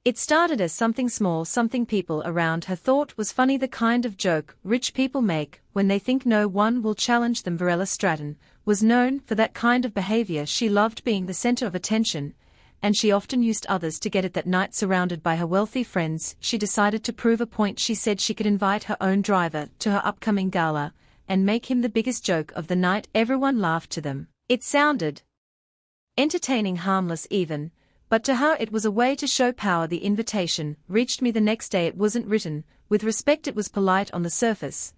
It started as something small, something people around her thought was funny, the kind of joke rich people make when they think no one will challenge them. Varela Stratton was known for that kind of behavior. She loved being the center of attention, and she often used others to get it. That night, surrounded by her wealthy friends, she decided to prove a point. She said she could invite her own driver to her upcoming gala and make him the biggest joke of the night. Everyone laughed to them. It sounded entertaining, harmless even, but to her it was a way to show power. The invitation reached me the next day. It wasn't written with respect, it was polite on the surface,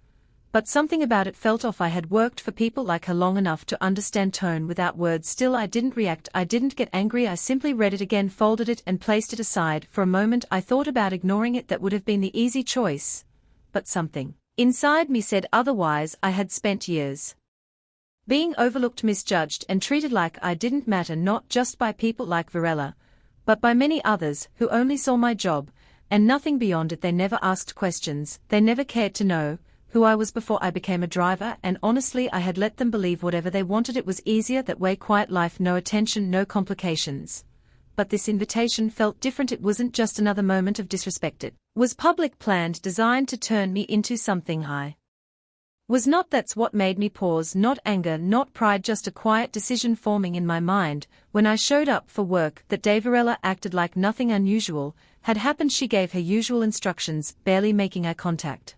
but something about it felt off. I had worked for people like her long enough to understand tone without words. Still, I didn't react. I didn't get angry. I simply read it again, folded it and placed it aside. For a moment I thought about ignoring it. That would have been the easy choice, but something inside me said otherwise. I had spent years being overlooked, misjudged and treated like I didn't matter, not just by people like Varela, but by many others who only saw my job and nothing beyond it. They never asked questions. They never cared to know who I was before I became a driver, and honestly I had let them believe whatever they wanted. It was easier that way. Quiet life, no attention, no complications. But this invitation felt different. It wasn't just another moment of disrespect. It was public, planned, designed to turn me into something I was not. That's what made me pause. Not anger, not pride, just a quiet decision forming in my mind. When I showed up for work that day, Varela acted like nothing unusual had happened. She gave her usual instructions, barely making eye contact.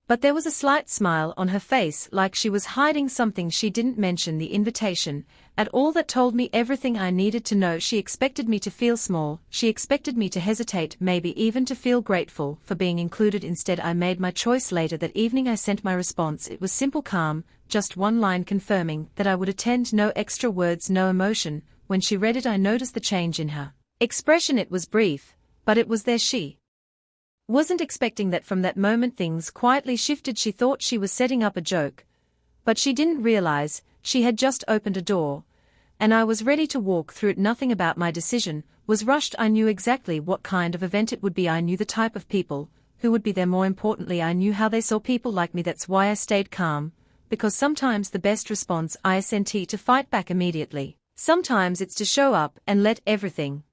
But there was a slight smile on her face, like she was hiding something. She didn't mention the invitation at all. That told me everything I needed to know. She expected me to feel small. She expected me to hesitate, maybe even to feel grateful for being included. Instead, I made my choice. Later that evening I sent my response. It was simple, calm, just one line confirming that I would attend. No extra words, no emotion. When she read it, I noticed the change in her expression. It was brief, but it was there. She wasn't expecting that. From that moment things quietly shifted. She thought she was setting up a joke, but she didn't realize she had just opened a door, and I was ready to walk through it. Nothing about my decision was rushed. I knew exactly what kind of event it would be. I knew the type of people who would be there. More importantly, I knew how they saw people like me. That's why I stayed calm, because sometimes the best response isn't to fight back immediately. Sometimes it's to show up and let everything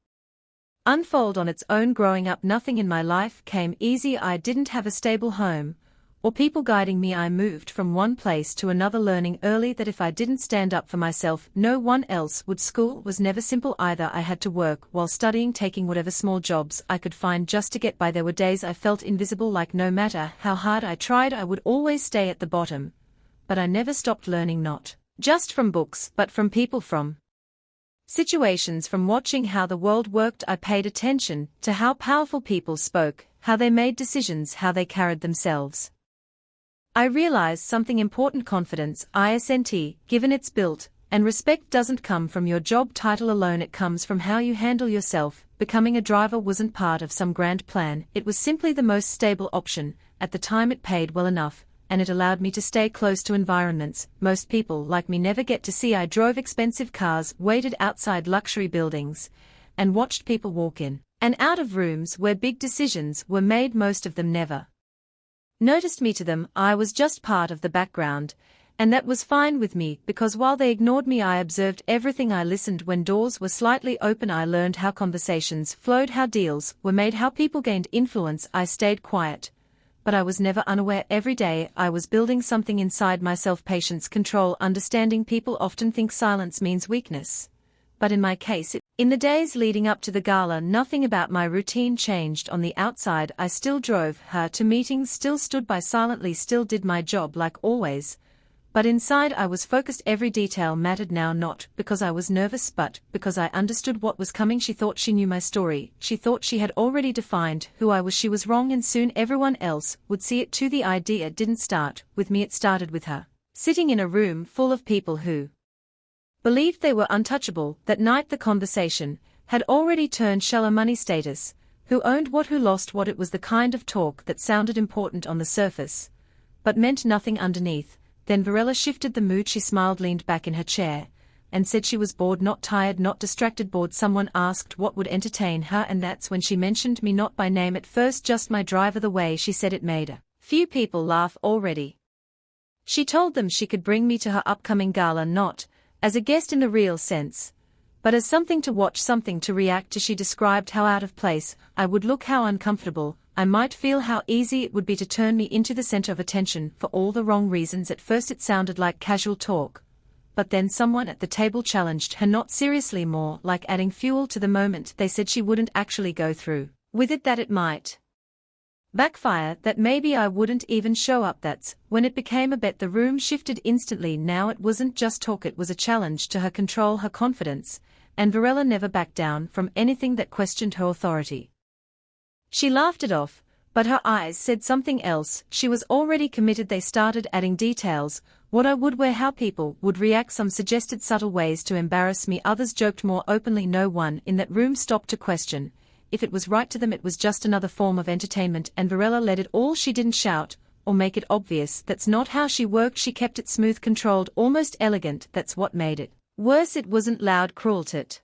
unfold on its own. Growing up, nothing in my life came easy. I didn't have a stable home or people guiding me. I moved from one place to another, learning early that if I didn't stand up for myself, no one else would. School was never simple either. I had to work while studying, taking whatever small jobs I could find just to get by. There were days I felt invisible, like no matter how hard I tried, I would always stay at the bottom. But I never stopped learning, not just from books, but from people, from situations, from watching how the world worked. I paid attention to how powerful people spoke, how they made decisions, how they carried themselves. I realized something important. Confidence isn't given, it's built, and respect doesn't come from your job title alone. It comes from how you handle yourself. Becoming a driver wasn't part of some grand plan. It was simply the most stable option. At the time it paid well enough, and it allowed me to stay close to environments most people like me never get to see. I drove expensive cars, waited outside luxury buildings, and watched people walk in and out of rooms where big decisions were made. Most of them never noticed me. To them, I was just part of the background, and that was fine with me, because while they ignored me, I observed everything. I listened when doors were slightly open. I learned how conversations flowed, how deals were made, how people gained influence. I stayed quiet, but I was never unaware. Every day I was building something inside myself: patience, control, understanding. People often think silence means weakness, but in my case, in the days leading up to the gala, nothing about my routine changed. On the outside, I still drove her to meetings, still stood by silently, still did my job like always. But inside I was focused. Every detail mattered now, not because I was nervous, but because I understood what was coming. She thought she knew my story. She thought she had already defined who I was. She was wrong, and soon everyone else would see it too. The idea didn't start with me, it started with her. Sitting in a room full of people who believed they were untouchable. That night the conversation had already turned shallow. Money, status, who owned what, who lost what. It was the kind of talk that sounded important on the surface, but meant nothing underneath. Then Varela shifted the mood. She smiled, leaned back in her chair, and said she was bored, not tired, not distracted, bored. Someone asked what would entertain her, and that's when she mentioned me, not by name at first, just my driver. The way she said it made a few people laugh already. She told them she could bring me to her upcoming gala, not as a guest in the real sense, but as something to watch, something to react to. She described how out of place I would look, how uncomfortable I might feel, how easy it would be to turn me into the center of attention for all the wrong reasons. At first it sounded like casual talk, but then someone at the table challenged her, not seriously, more like adding fuel to the moment. They said she wouldn't actually go through with it, that it might backfire, that maybe I wouldn't even show up. That's when it became a bet. The room shifted instantly. Now it wasn't just talk, it was a challenge to her control, her confidence, and Varela never backed down from anything that questioned her authority. She laughed it off, but her eyes said something else. She was already committed. They started adding details: what I would wear, how people would react. Some suggested subtle ways to embarrass me, others joked more openly. No one in that room stopped to question if it was right. To them it was just another form of entertainment, and Varela led it all. She didn't shout or make it obvious. That's not how she worked. She kept it smooth, controlled, almost elegant. That's what made it worse. It wasn't loud cruelty. It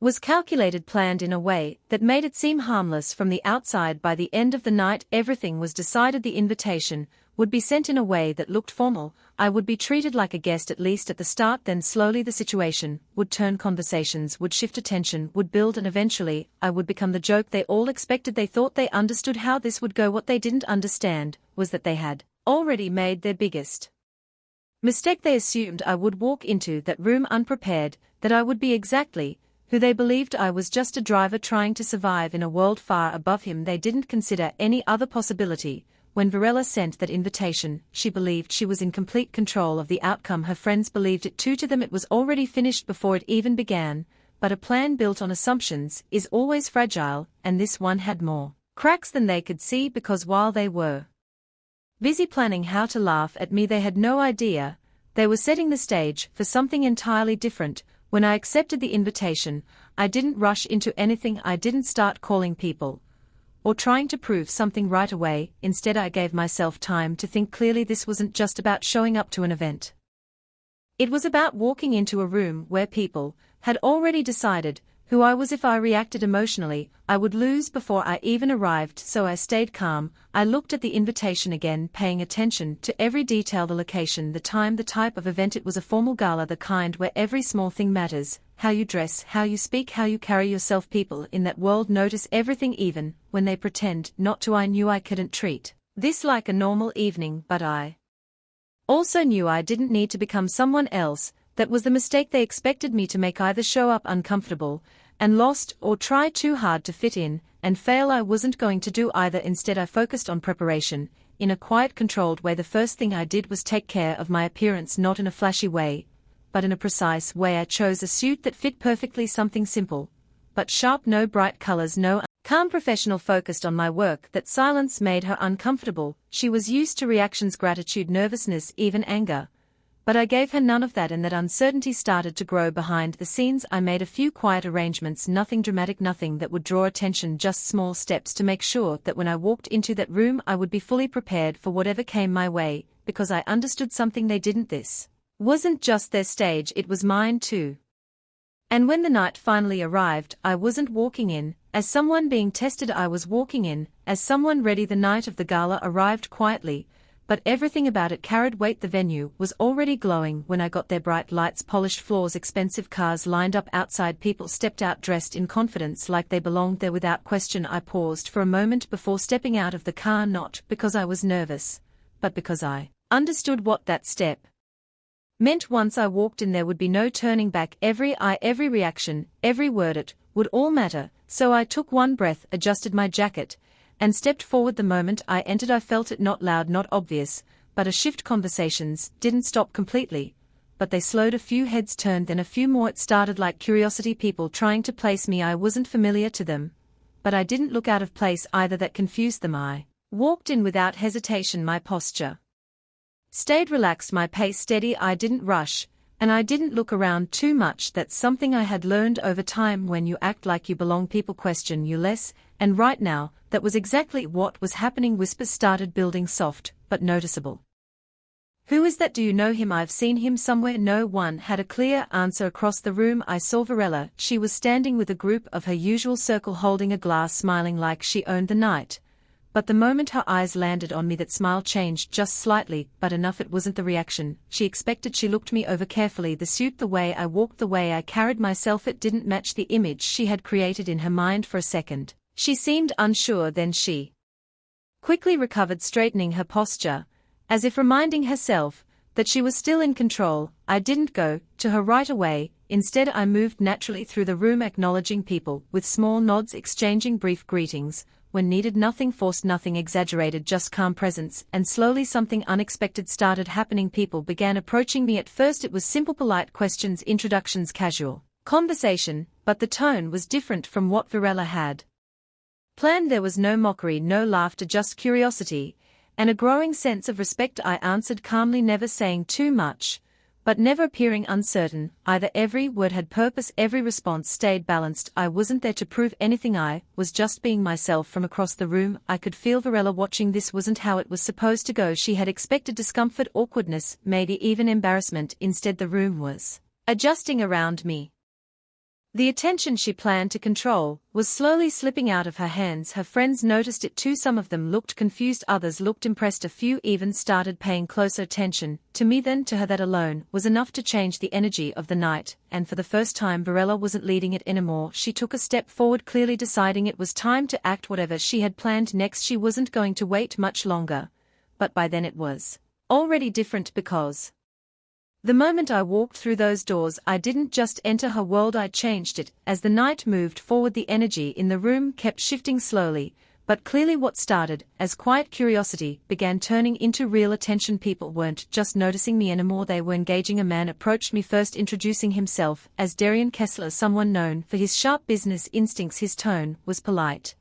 was calculated, planned in a way that made it seem harmless from the outside. By the end of the night, everything was decided. The invitation would be sent in a way that looked formal. I would be treated like a guest, at least at the start. Then slowly the situation would turn, conversations would shift, attention would build, and eventually I would become the joke they all expected. They thought they understood how this would go. What they didn't understand was that they had already made their biggest mistake. They assumed I would walk into that room unprepared, that I would be exactly who they believed I was, just a driver trying to survive in a world far above him. They didn't consider any other possibility. When Varela sent that invitation, she believed she was in complete control of the outcome. Her friends believed it too. To them it was already finished before it even began, but a plan built on assumptions is always fragile, and this one had more cracks than they could see, because while they were busy planning how to laugh at me, they had no idea they were setting the stage for something entirely different. When I accepted the invitation, I didn't rush into anything. I didn't start calling people or trying to prove something right away. Instead, I gave myself time to think clearly. This wasn't just about showing up to an event. It was about walking into a room where people had already decided who I was. If I reacted emotionally, I would lose before I even arrived, so I stayed calm. I looked at the invitation again, paying attention to every detail: the location, the time, the type of event. It was a formal gala, the kind where every small thing matters: how you dress, how you speak, how you carry yourself. People in that world notice everything, even when they pretend not to. I knew I couldn't treat this like a normal evening, but I also knew I didn't need to become someone else. That was the mistake they expected me to make: either show up uncomfortable and lost, or try too hard to fit in and fail. I wasn't going to do either. Instead, I focused on preparation, in a quiet, controlled way. The first thing I did was take care of my appearance, not in a flashy way, but in a precise way. I chose a suit that fit perfectly, something simple but sharp, no bright colors, no calm, professional, focused on my work. That silence made her uncomfortable. She was used to reactions: gratitude, nervousness, even anger. But I gave her none of that, and that uncertainty started to grow behind the scenes. I made a few quiet arrangements, nothing dramatic, nothing that would draw attention, just small steps to make sure that when I walked into that room I would be fully prepared for whatever came my way, because I understood something they didn't. This wasn't just their stage, it was mine too. And when the night finally arrived, I wasn't walking in as someone being tested, I was walking in as someone ready. The night of the gala arrived quietly, but everything about it carried weight. The venue was already glowing when I got there: bright lights, polished floors, expensive cars lined up outside. People stepped out dressed in confidence, like they belonged there without question. I paused for a moment before stepping out of the car, not because I was nervous, but because I understood what that step meant. Once I walked in, there would be no turning back. Every eye, every reaction, every word, it would all matter. So I took one breath, adjusted my jacket, and stepped forward. The moment I entered, I felt it, not loud, not obvious, but a shift. Conversations didn't stop completely, but they slowed. A few heads turned, then a few more. It started like curiosity, people trying to place me. I wasn't familiar to them, but I didn't look out of place either. That confused them. I walked in without hesitation. My posture stayed relaxed, my pace steady. I didn't rush, and I didn't look around too much. That's something I had learned over time. When you act like you belong, people question you less, and right now, that was exactly what was happening. Whispers started building, soft but noticeable. Who is that? Do you know him? I've seen him somewhere. No one had a clear answer. Across the room I saw Varela. She was standing with a group of her usual circle, holding a glass, smiling like she owned the night. but the moment her eyes landed on me that smile changed just slightly, but enough it wasn't the reaction she expected. She looked me over carefully, the suit, the way I walked, the way I carried myself. It didn't match the image she had created in her mind. For a second, she seemed unsure, then she quickly recovered, straightening her posture, as if reminding herself that she was still in control. I didn't go to her right away. Instead, I moved naturally through the room, acknowledging people with small nods, exchanging brief greetings when needed, nothing forced, nothing exaggerated, just calm presence. And slowly something unexpected started happening. People began approaching me. At first it was simple polite questions, introductions, casual conversation, but the tone was different from what Varela had planned. There was no mockery, no laughter, just curiosity and a growing sense of respect. I answered calmly, never saying too much, but never appearing uncertain either. Every word had purpose, every response stayed balanced. I wasn't there to prove anything, I was just being myself. From across the room, I could feel Varela watching. This wasn't how it was supposed to go. She had expected discomfort, awkwardness, maybe even embarrassment. Instead, the room was adjusting around me. The attention she planned to control was slowly slipping out of her hands. Her friends noticed it too. Some of them looked confused, others looked impressed. A few even started paying closer attention to me than to her. That alone was enough to change the energy of the night, and for the first time Varela wasn't leading it anymore. She took a step forward, clearly deciding it was time to act. Whatever she had planned next, she wasn't going to wait much longer. But by then it was already different, because the moment I walked through those doors, I didn't just enter her world, I changed it. As the night moved forward, the energy in the room kept shifting slowly, but clearly. What started as quiet curiosity began turning into real attention. People weren't just noticing me anymore, they were engaging. A man approached me first, introducing himself as Darian Kessler, someone known for his sharp business instincts. His tone was polite,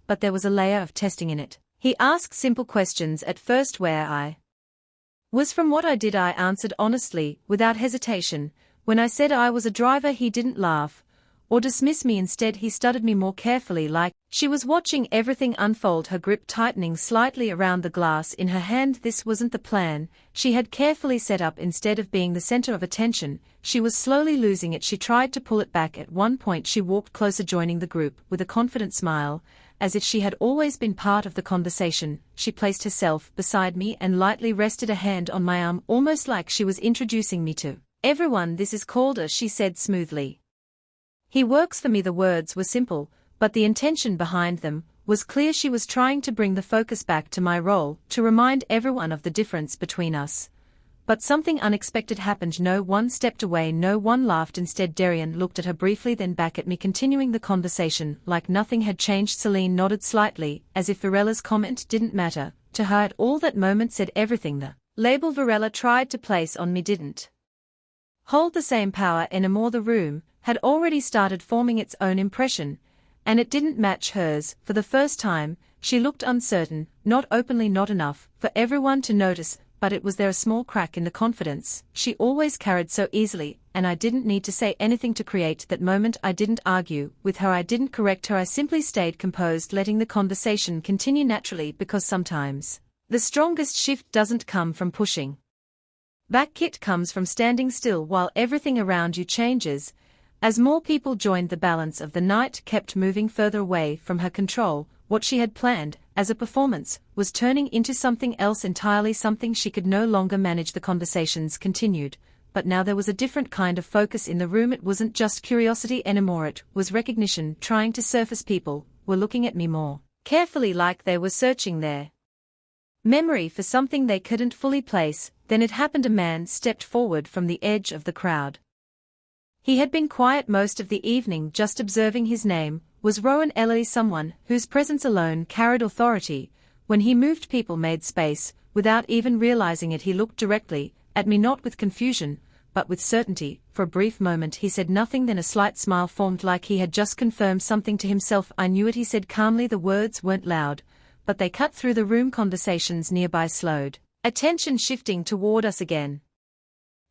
but there was a layer of testing in it. He asked simple questions at first, where I was from, what I did. I answered honestly, without hesitation. When I said I was a driver, he didn't laugh or dismiss me. Instead, he studied me more carefully, like she was watching everything unfold, her grip tightening slightly around the glass in her hand. This wasn't the plan she had carefully set up. Instead of being the center of attention, she was slowly losing it. She tried to pull it back. At one point she walked closer, joining the group with a confident smile, as if she had always been part of the conversation. She placed herself beside me and lightly rested a hand on my arm, almost like she was introducing me to everyone. This is Calder, she said smoothly. He works for me. The words were simple, but the intention behind them was clear. She was trying to bring the focus back to my role, to remind everyone of the difference between us. But something unexpected happened. No one stepped away, no one laughed. Instead, Darian looked at her briefly, then back at me, continuing the conversation like nothing had changed. Celine nodded slightly, as if Varela's comment didn't matter to her at all. That moment said everything. The label Varela tried to place on me didn't hold the same power anymore. The room had already started forming its own impression, and it didn't match hers. For the first time, she looked uncertain, not openly, not enough for everyone to notice, but it was there, a small crack in the confidence she always carried so easily, and I didn't need to say anything to create that moment. I didn't argue with her, I didn't correct her, I simply stayed composed, letting the conversation continue naturally, because sometimes the strongest shift doesn't come from pushing back, it comes from standing still while everything around you changes. As more people joined, the balance of the night kept moving further away from her control. What she had planned as a performance was turning into something else entirely, something she could no longer manage. The conversations continued, but now there was a different kind of focus in the room. It wasn't just curiosity anymore, it was recognition trying to surface. People were looking at me more carefully, like they were searching their memory for something they couldn't fully place. Then it happened. A man stepped forward from the edge of the crowd. He had been quiet most of the evening, just observing. His name was Rowan Ellery, someone whose presence alone carried authority. When he moved, people made space. Without even realizing it, he looked directly at me, not with confusion, but with certainty. For a brief moment he said nothing, then a slight smile formed, like he had just confirmed something to himself. I knew it, he said calmly. The words weren't loud, but they cut through the room. Conversations nearby slowed, attention shifting toward us again.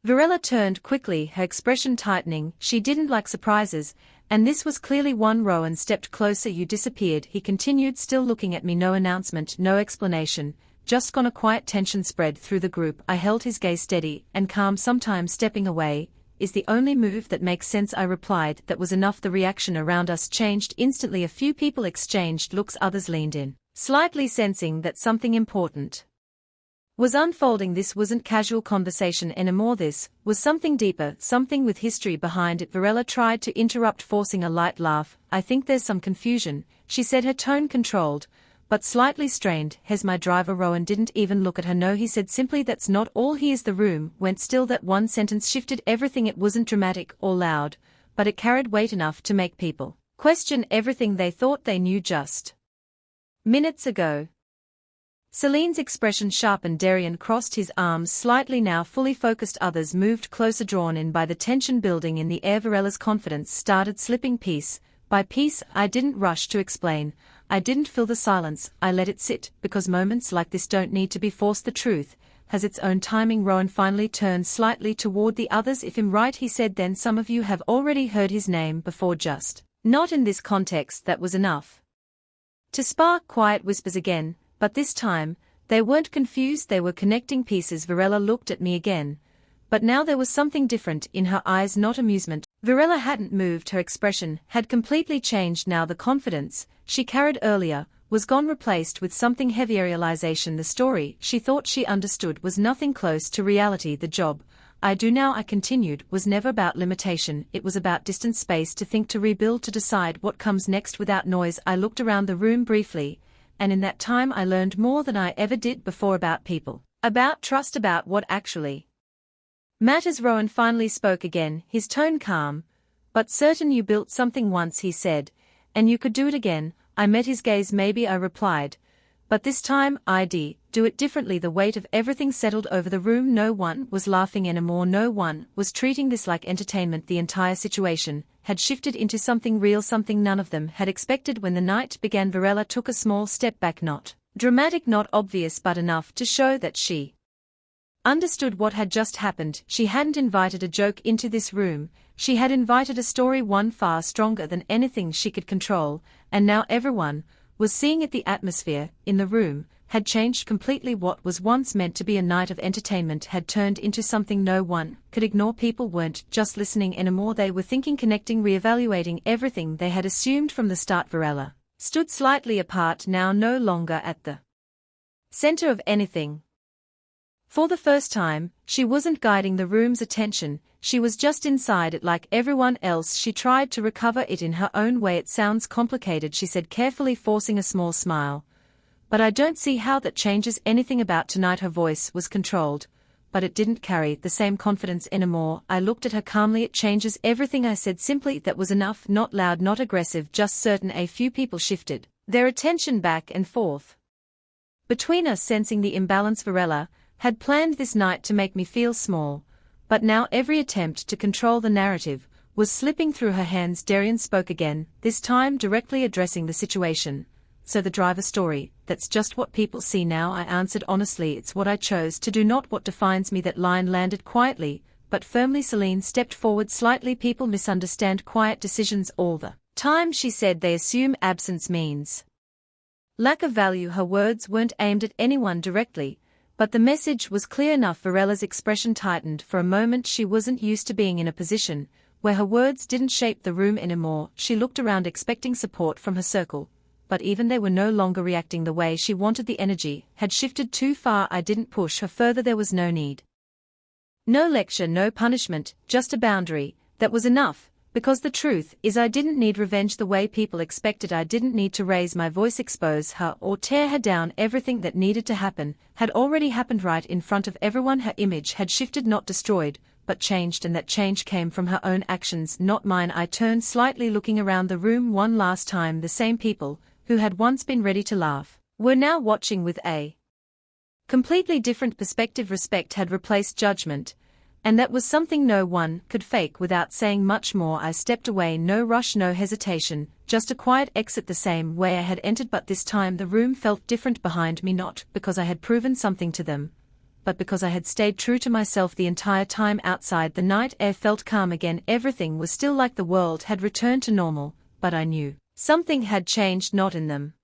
Varela turned quickly, her expression tightening. She didn't like surprises, and this was clearly one. Rowan stepped closer. You disappeared, he continued, still looking at me. No announcement, no explanation, just gone. A quiet tension spread through the group. I held his gaze steady and calm. Sometimes stepping away is the only move that makes sense, I replied. That was enough. The reaction around us changed instantly. A few people exchanged looks, others leaned in slightly sensing that something important was unfolding. This wasn't casual conversation anymore, this was something deeper, something with history behind it. Varela tried to interrupt, forcing a light laugh. I think there's some confusion, she said, her tone controlled, but slightly strained. Has my driver Rowan didn't even look at her. No, he said simply, that's not all. He is. The room went still. That one sentence shifted everything. It wasn't dramatic or loud, but it carried weight enough to make people question everything they thought they knew just minutes ago. Celine's expression sharpened. Darian crossed his arms slightly, now fully focused. Others moved closer, drawn in by the tension building in the air. Varela's confidence started slipping piece by piece. I didn't rush to explain. I didn't fill the silence. I let it sit, because moments like this don't need to be forced. The truth has its own timing. Rowan finally turned slightly toward the others. If I'm right, he said, then some of you have already heard his name before, just not in this context. That was enough to spark quiet whispers again, but this time, they weren't confused, they were connecting pieces. Varela looked at me again, but now there was something different in her eyes, not amusement. Varela hadn't moved, her expression had completely changed now. The confidence she carried earlier was gone, replaced with something heavier. Realization. The story she thought she understood was nothing close to reality. The job I do now, I continued, was never about limitation. It was about distance, space to think, to rebuild, to decide what comes next without noise. I looked around the room briefly, and in that time I learned more than I ever did before, about people, about trust, about what actually matters. Rowan finally spoke again, his tone calm, but certain. You built something once, he said, and you could do it again. I met his gaze. Maybe, I replied, but this time I'd do it differently. The weight of everything settled over the room. No one was laughing anymore. No one was treating this like entertainment. The entire situation had shifted into something real, something none of them had expected. When the night began, Varela took a small step back, not dramatic, not obvious, but enough to show that she understood what had just happened. She hadn't invited a joke into this room, she had invited a story, one far stronger than anything she could control, and now everyone was seeing it. The atmosphere in the room had changed completely. What was once meant to be a night of entertainment had turned into something no one could ignore. People weren't just listening anymore, they were thinking, connecting, re-evaluating everything they had assumed from the start. Varela stood slightly apart now, no longer at the center of anything. For the first time, she wasn't guiding the room's attention, she was just inside it like everyone else. She tried to recover it in her own way. It sounds complicated, she said carefully, forcing a small smile. But I don't see how that changes anything about tonight. Her voice was controlled, but it didn't carry the same confidence anymore. I looked at her calmly. It changes everything, I said simply. That was enough, not loud, not aggressive, just certain. A few people shifted their attention back and forth between us, sensing the imbalance. Varela had planned this night to make me feel small, but now every attempt to control the narrative was slipping through her hands. Darian spoke again, this time directly addressing the situation. So the driver story, that's just what people see now, I answered honestly. It's what I chose to do, not what defines me. That line landed quietly, but firmly. Celine stepped forward slightly. People misunderstand quiet decisions all the time, she said. They assume absence means lack of value. Her words weren't aimed at anyone directly, but the message was clear enough. Varela's expression tightened. For a moment she wasn't used to being in a position where her words didn't shape the room anymore. She looked around expecting support from her circle, but even they were no longer reacting the way she wanted. The energy had shifted too far. I didn't push her further, there was no need. No lecture, no punishment, just a boundary. That was enough, because the truth is I didn't need revenge the way people expected. I didn't need to raise my voice, expose her, or tear her down. Everything that needed to happen had already happened right in front of everyone. Her image had shifted, not destroyed, but changed, and that change came from her own actions, not mine. I turned slightly, looking around the room one last time. The same people who had once been ready to laugh were now watching with a completely different perspective. Respect had replaced judgment, and that was something no one could fake. Without saying much more, I stepped away. No rush, no hesitation, just a quiet exit, the same way I had entered. But this time the room felt different behind me, not because I had proven something to them, but because I had stayed true to myself the entire time. Outside, the night air felt calm again. Everything was still, like the world had returned to normal, but I knew something had changed, not in them,